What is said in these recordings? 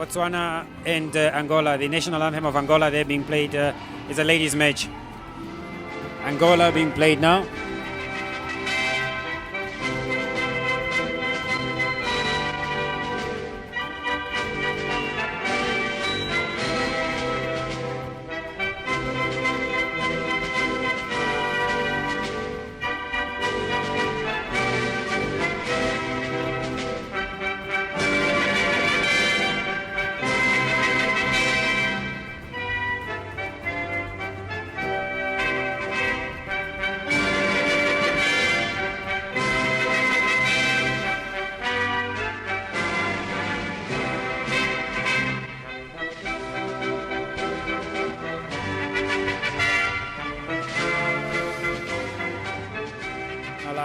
Botswana and Angola. The national anthem of Angola, they're being played, is a ladies' match. Angola being played now.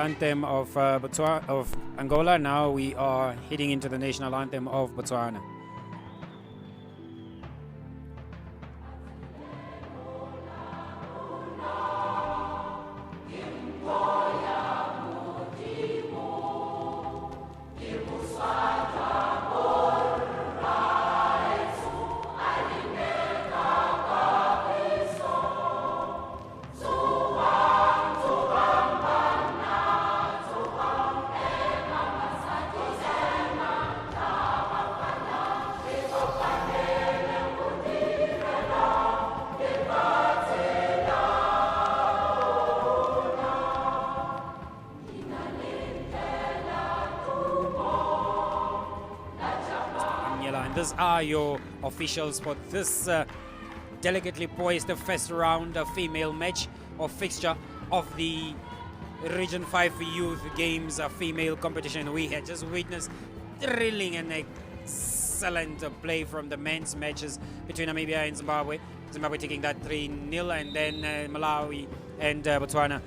Anthem of Angola. Now we are heading into the national anthem of Botswana. And these are your officials for this delicately poised first round female match or fixture of the Region 5 Youth Games female competition. We had just witnessed thrilling and excellent play from the men's matches between Namibia and Zimbabwe. Zimbabwe taking that 3-0, and then Malawi and Botswana.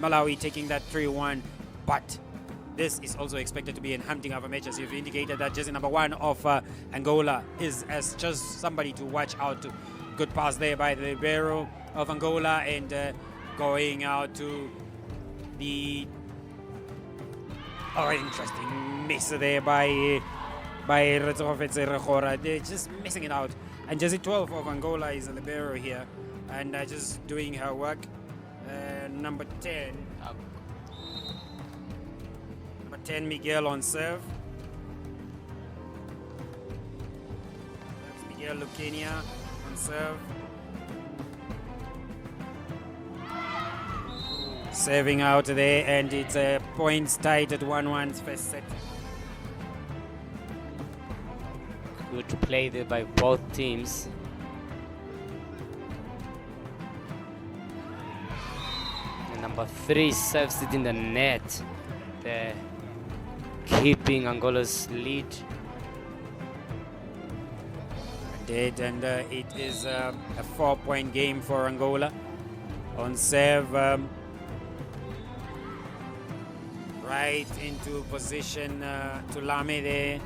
Malawi taking that 3-1. But this is also expected to be an hunting of a match, as you've indicated that jersey number 1 of Angola is as just somebody to watch out to. Good pass there by the libero of Angola, and going out to the interesting miss there by Retsofetse Regora. They're just missing it out. And jersey 12 of Angola is a libero here, and just doing her work. Number 10. Number 10, Miguel on serve. That's Miguel Lucania on serve. Serving out there, and it's points tied at 1-1 first set. Good play there by both teams. And number 3 serves it in the net. They're keeping Angola's lead. Indeed, and it is a 4-point game for Angola. On serve, right into position to Lame there.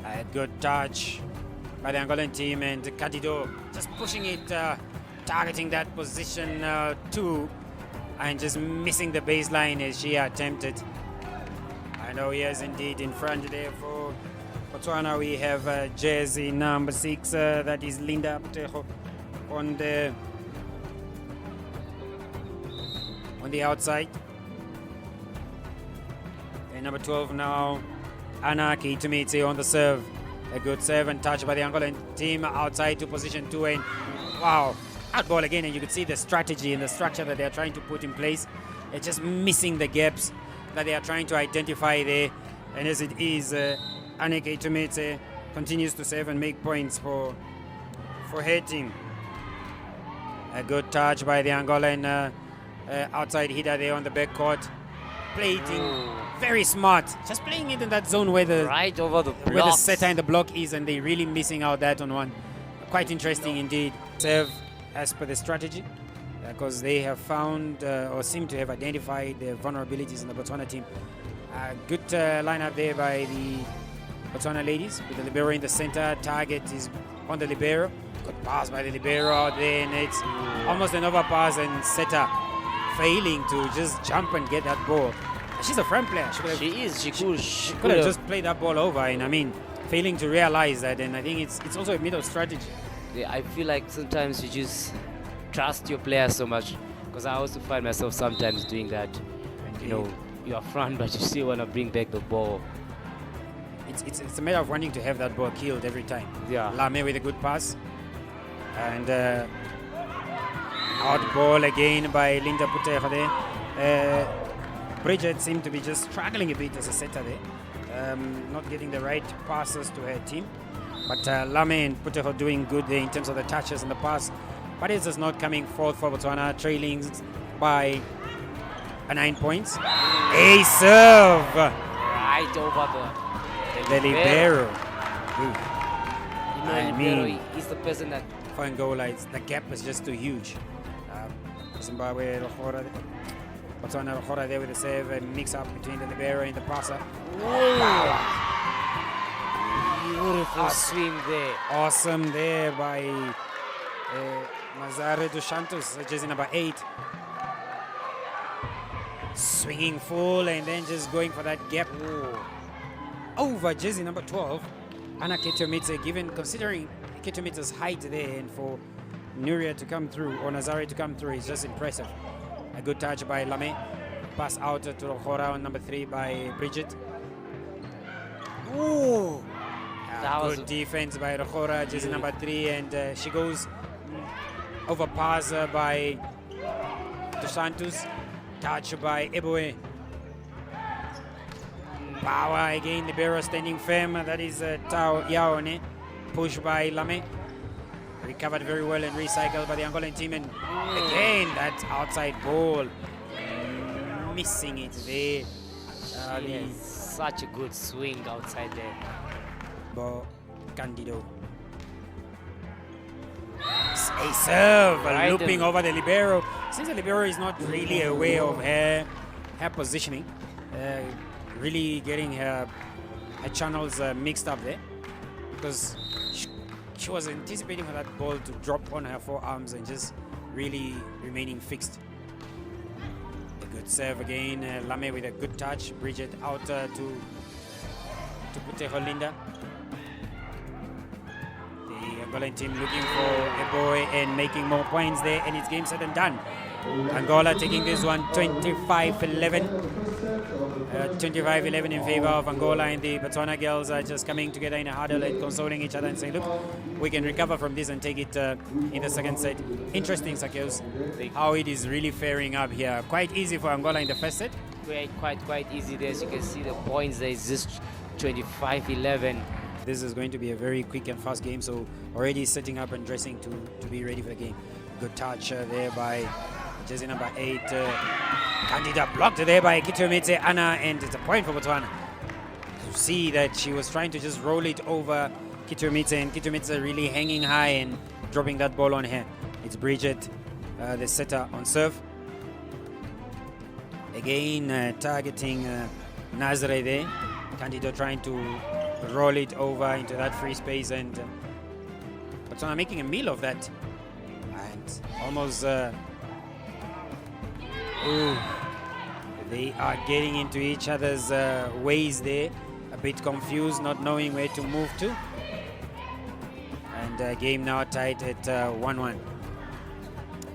A good touch by the Angolan team, and Kadido just pushing it, targeting that position 2, and just missing the baseline as she attempted. I know, yes, indeed, in front there for Botswana we have jersey number 6, that is Linda Putejo on the outside. And number 12 now, Anna Kitumite on the serve. A good serve and touch by the Angolan team outside to position 2, and wow, out ball again, and you can see the strategy and the structure that they're trying to put in place. They're just missing the gaps that they are trying to identify there. And as it is, Anna Kitumite continues to serve and make points for her team. A good touch by the Angolan outside hitter there on the backcourt. Plating. Very smart, just playing it in that zone where the right over the where the setter and the block is, and they're really missing out that on one. Quite interesting indeed. Serve as per the strategy, because they have found or seem to have identified the vulnerabilities in the Botswana team. Good lineup there by the Botswana ladies with the libero in the center. Target is on the libero. Good pass by the libero out there, and it's almost an overpass, and setter failing to just jump and get that ball. She's a front player. She could have just played that ball over, and I mean, failing to realize that, and I think it's also a bit of strategy. Yeah, I feel like sometimes you just trust your players so much, because I also find myself sometimes doing that. You know, you are front, but you still want to bring back the ball. It's a matter of wanting to have that ball killed every time. Yeah. Lame with a good pass. And out ball again by Linda Putejo there. Bridget seemed to be just struggling a bit as a setter there. Not getting the right passes to her team. But Lame and Putejo doing good there in terms of the touches and the pass. But it's just not coming forth for Botswana, trailing by 9 points. A serve! Right over The libero. You know, I libero mean, is the person that for Angola, the gap is just too huge. Zimbabwe, Botswana, Rohora there with the save and mix up between the libero and the passer. beautiful swing there. Awesome there by Mazare dos Santos, jersey number 8. Swinging full and then just going for that gap. Over jersey number 12, Anna Ketomitse, given considering Ketomitse's height there, and for Nuria to come through or Nazare to come through is just impressive. A good touch by Lame. Pass out to Rohora on number 3 by Bridget. Ooh! Good defense by Rohora, jersey number 3, and she goes over pass by Dos Santos. Touch by Eboe. Power again, libero standing firm. That is Tao Yaone. Push by Lame. Recovered very well and recycled by the Angolan team. And again, that outside ball. Missing it there. Such a good swing outside there. Bo Candido. A serve, Right, looping over the libero. Since the libero is not really aware of her positioning, really getting her channels mixed up there, because she was anticipating for that ball to drop on her forearms and just really remaining fixed. A good serve again, Lame with a good touch. Bridget out to Putejo Linda. The Angolan team looking for a boy and making more points there, and it's game set and done. Angola taking this one 25-11. 25-11 in favor of Angola, and the Botswana girls are just coming together in a huddle and consoling each other and saying, look, we can recover from this and take it in the second set. Interesting, Sakeus, how it is really faring up here. Quite easy for Angola in the first set. Quite easy there. As you can see the points there is just 25-11. This is going to be a very quick and fast game, so already setting up and dressing to be ready for the game. Good touch there by jersey number 8. Candida blocked there by Kitomitse Anna, and it's a point for Botswana. To see that she was trying to just roll it over Kitomitse, and Kitomitse really hanging high and dropping that ball on her. It's Bridget, the setter, on serve. Again, targeting Nazare there. Candido trying to roll it over into that free space, and Botswana making a meal of that. And almost... they are getting into each other's ways there. A bit confused, not knowing where to move to. And game now tied at 1-1.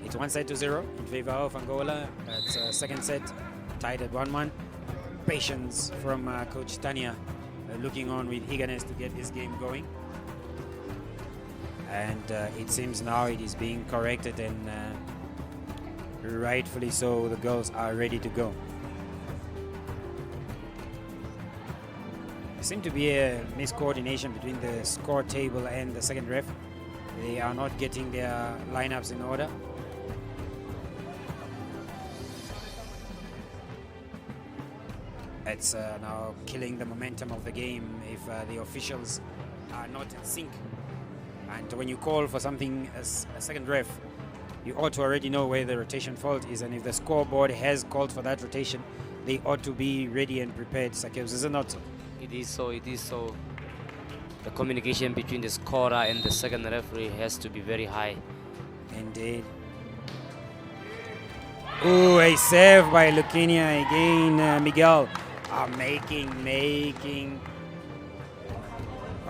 It's 1-0 in favor of Angola. It's second set tied at 1-1. Patience from Coach Tania, looking on with eagerness to get this game going. And it seems now it is being corrected, and rightfully so, the girls are ready to go. There seems to be a miscoordination between the score table and the second ref. They are not getting their lineups in order. It's now killing the momentum of the game if the officials are not in sync. And when you call for something as a second ref, you ought to already know where the rotation fault is, and if the scoreboard has called for that rotation, they ought to be ready and prepared. Sakeus, is it not so? It is so. The communication between the scorer and the second referee has to be very high. Indeed. Ooh, a save by Luquinia again. Miguel are making.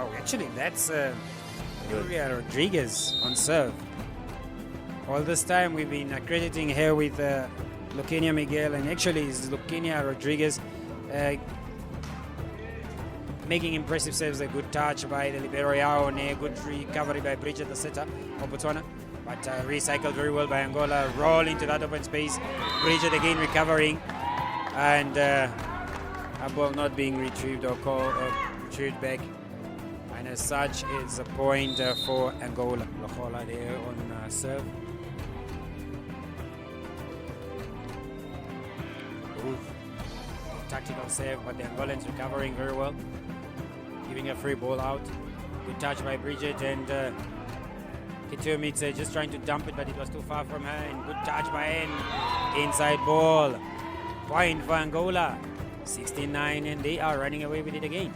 Oh, actually, that's Julia Rodriguez on serve. All this time we've been crediting her with Luquenia Miguel, and actually it's Luquenia Rodriguez making impressive saves. A good touch by the libero Yaone, a good recovery by Bridget, the setter of Botswana, but recycled very well by Angola. Roll into that open space. Bridget again recovering, and a ball not being retrieved or retrieved back. And as such, it's a point for Angola. Lohola there on serve. Ooh. Tactical save, but the Angolans recovering very well. Giving a free ball out. Good touch by Bridget, and Kitumitse just trying to dump it, but it was too far from her. And good touch by N. Inside ball. Point for Angola. 69, and they are running away with it again.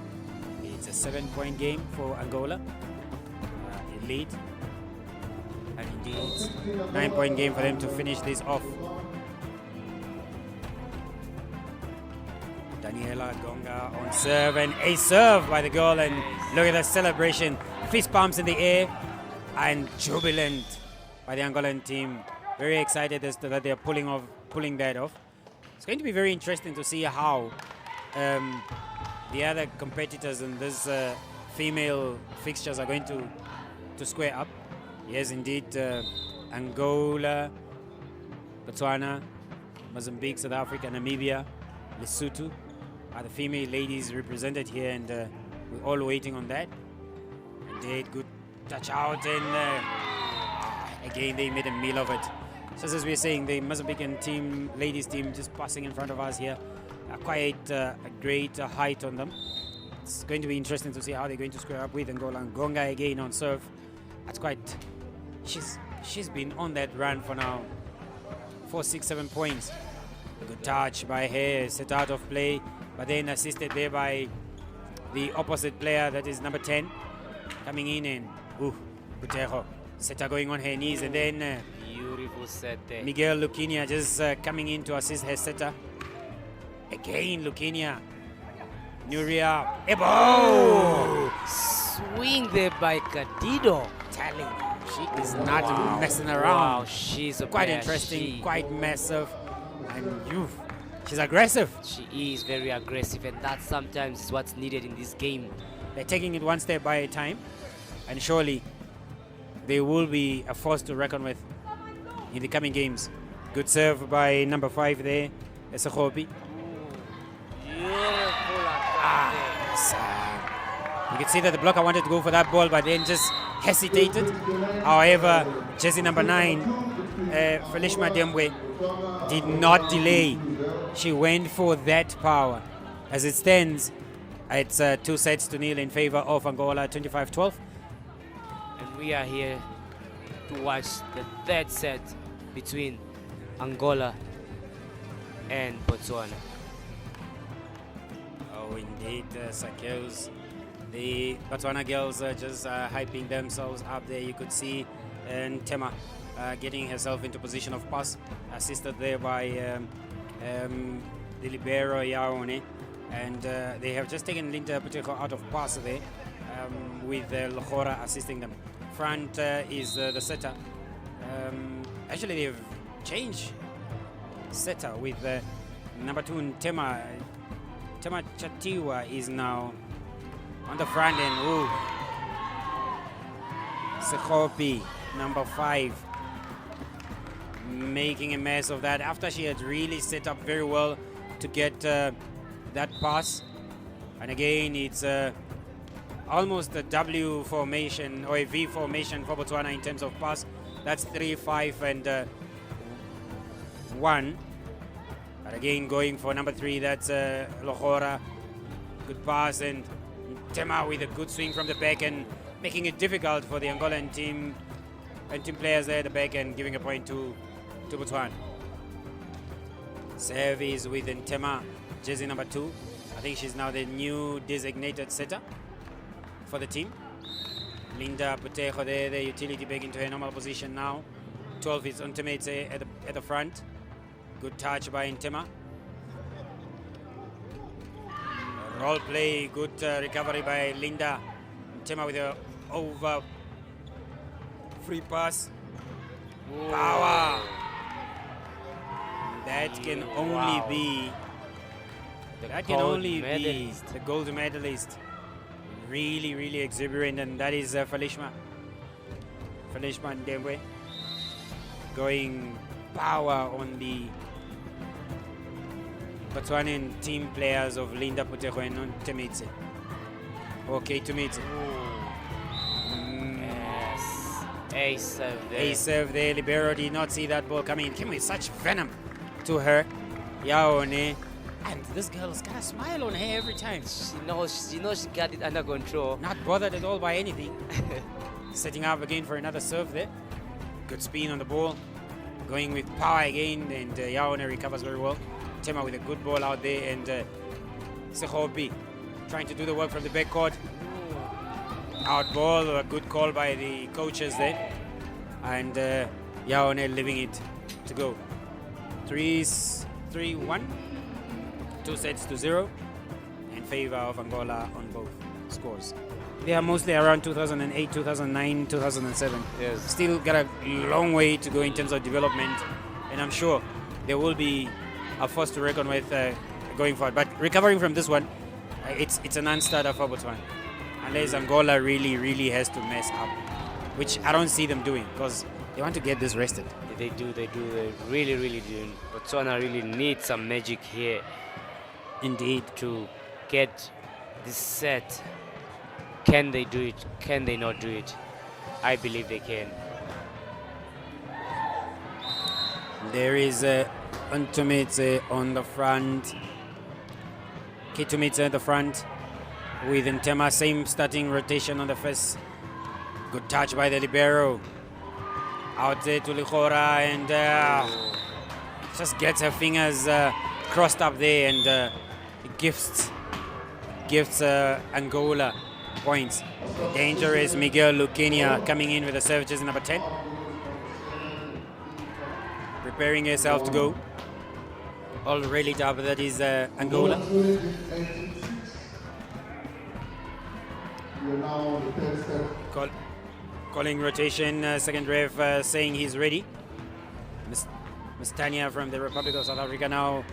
It's a 7-point game for Angola. They lead. And indeed, 9-point game for them to finish this off. Daniela Gonga on serve, and a serve by the girl, and look at the celebration. Fist pumps in the air and jubilant by the Angolan team. Very excited as to that they're pulling that off. It's going to be very interesting to see how the other competitors in this female fixtures are going to square up. Yes, indeed, Angola, Botswana, Mozambique, South Africa, Namibia, Lesotho are the female ladies represented here, and we're all waiting on that. Indeed, good touch out, and again they made a meal of it. Just as we were saying, the Mozambican team, ladies team, just passing in front of us here, quite a great height on them. It's going to be interesting to see how they're going to square up with Angola. And Gonga again on serve. That's quite. She's been on that run for now. 4, 6, 7 points. A good touch by her, set out of play, but then assisted there by the opposite player, that is number 10, coming in, and Butejo, setter going on her knees, and then Beautiful set there. Miguel Luquenia just coming in to assist her setter. Again, Luquenia. Nuria. Ebo! Swing there by Cadido. Telling. She is not messing around. Wow, she's a Quite player. interesting, quite massive. And she's aggressive. She is very aggressive, and that sometimes is what's needed in this game. They're taking it one step by a time, and surely they will be a force to reckon with in the coming games. Good serve by number 5 there, Esekhopi. You can see that the blocker wanted to go for that ball, but then just hesitated. However, jersey number 9, Felishma Dembwe, did not delay. She went for that power. As it stands, it's 2-0 in favor of Angola, 25-12. And we are here to watch the third set between Angola and Botswana. Oh, indeed, Sakels. The Botswana girls are just hyping themselves up there. You could see Ntema getting herself into position of pass, assisted there by the libero Yaone. And they have just taken Linda Putejo out of pass there, with Lohora assisting them. Front is the setter. Actually, they've changed setter with number 2 Ntema. Tema Chatiwa is now on the front end. Ooh. Sekhopi, number 5, making a mess of that after she had really set up very well to get that pass. And again, it's almost a W formation or a V formation for Botswana in terms of pass. That's 3, 5, and 1. But again, going for number 3, that's Lohora. Good pass, and Tema with a good swing from the back and making it difficult for the Angolan team and team players there at the back, and giving a point to Botswana. Serve is with Ntema, jersey number 2. I think she's now the new designated setter for the team. Linda Putejo there, the utility back into her normal position now. 12 is Ntemetse at the front. Good touch by Ntema. Roll play, good recovery by Linda Tema with a over free pass. Power. That can only be the gold medalist. Really, really exuberant, and that is Felishma Ndembwe going power on the Botswanan team players of Linda Putejo and Temitse. Okay, Temitse. Yes. Ace serve there. Ace serve there. Libero did not see that ball coming. Came with such venom to her. Yaone. And this girl's got a smile on her every time. She knows she got it under control. Not bothered at all by anything. Setting up again for another serve there. Good spin on the ball. Going with power again, and Yaone recovers very well. Tema with a good ball out there, and Sehobi trying to do the work from the backcourt. Out ball, a good call by the coaches there. And Yaone leaving it to go. 3-1. 2 sets to 0 in favor of Angola on both scores. They are mostly around 2008, 2009, 2007. Yes. Still got a long way to go in terms of development, and I'm sure there will be a force to reckon with going forward. But recovering from this one, it's a non-starter for Botswana. Unless Angola really, really has to mess up, which I don't see them doing, because they want to get this rested. They really, really do. Botswana really needs some magic here. Indeed. To get this set. Can they do it? Can they not do it? I believe they can. There is Ntumitse on the front. Kitumitse at the front with Ntema, same starting rotation on the first. Good touch by the libero. Out there to Lichora, and just gets her fingers crossed up there, and gifts Angola points. Dangerous Miguel Luquenia coming in with the serve, jersey number 10. Preparing herself to go. All rallied up, that is Angola. Calling rotation, second ref saying he's ready. Ms. Tanya from the Republic of South Africa now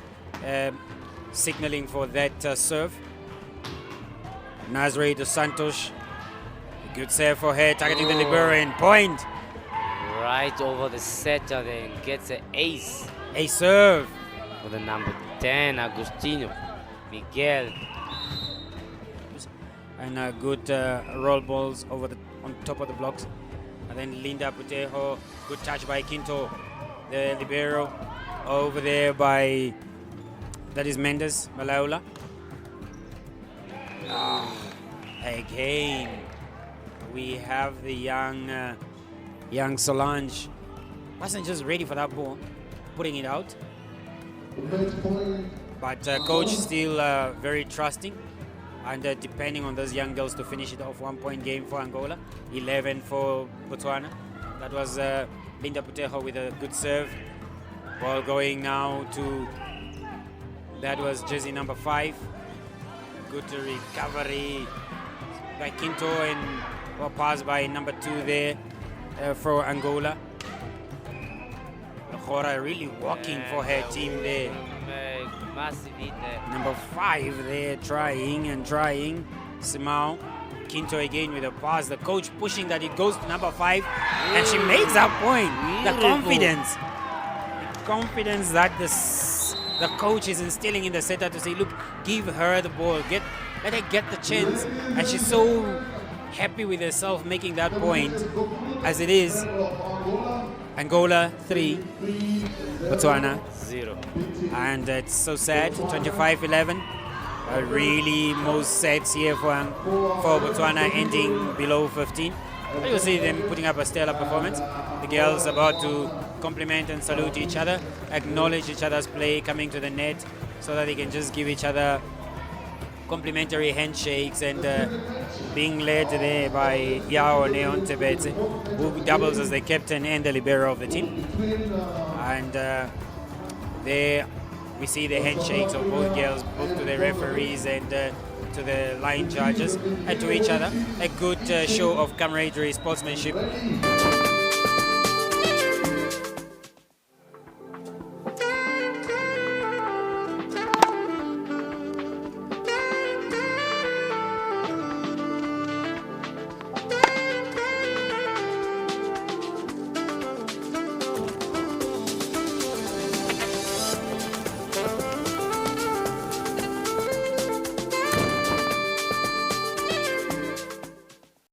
signaling for that serve. Nazre dos Santos, good serve for her, targeting the libero and point. Right over the setter, then gets an ace. A serve For the number 10, Agustino Miguel. And good roll balls over on top of the blocks. And then Linda Putejo, good touch by Quinto, the libero, over there by, that is Mendes Malaula. Again, we have the young Solange. Wasn't just ready for that ball, putting it out. But coach still very trusting, and depending on those young girls to finish it off. 1 point game for Angola, 11 for Botswana. That was Linda Putejo with a good serve. Ball going now to, that was jersey number 5. Good recovery by Quinto, and well, pass by number 2 there for Angola. Lachora really walking for her team there. Massive hit there. Number 5 there, trying. Simao. Quinto again with a pass. The coach pushing that it goes to number 5, and she makes that point. The confidence that the coach is instilling in the setter to say, look, give her the ball, let her get the chance. And she's so happy with herself making that point. As it is, Angola 3, Botswana 0. And it's so sad, 25-11. Really most sets here for Botswana ending below 15. But you'll see them putting up a stellar performance. The girls about to compliment and salute each other, acknowledge each other's play, coming to the net so that they can just give each other complimentary handshakes, and being led there by Yao Neon Tebetse, who doubles as the captain and the libero of the team. And there we see the handshakes of both girls, both to the referees, and to the line judges and to each other. A good show of camaraderie, sportsmanship.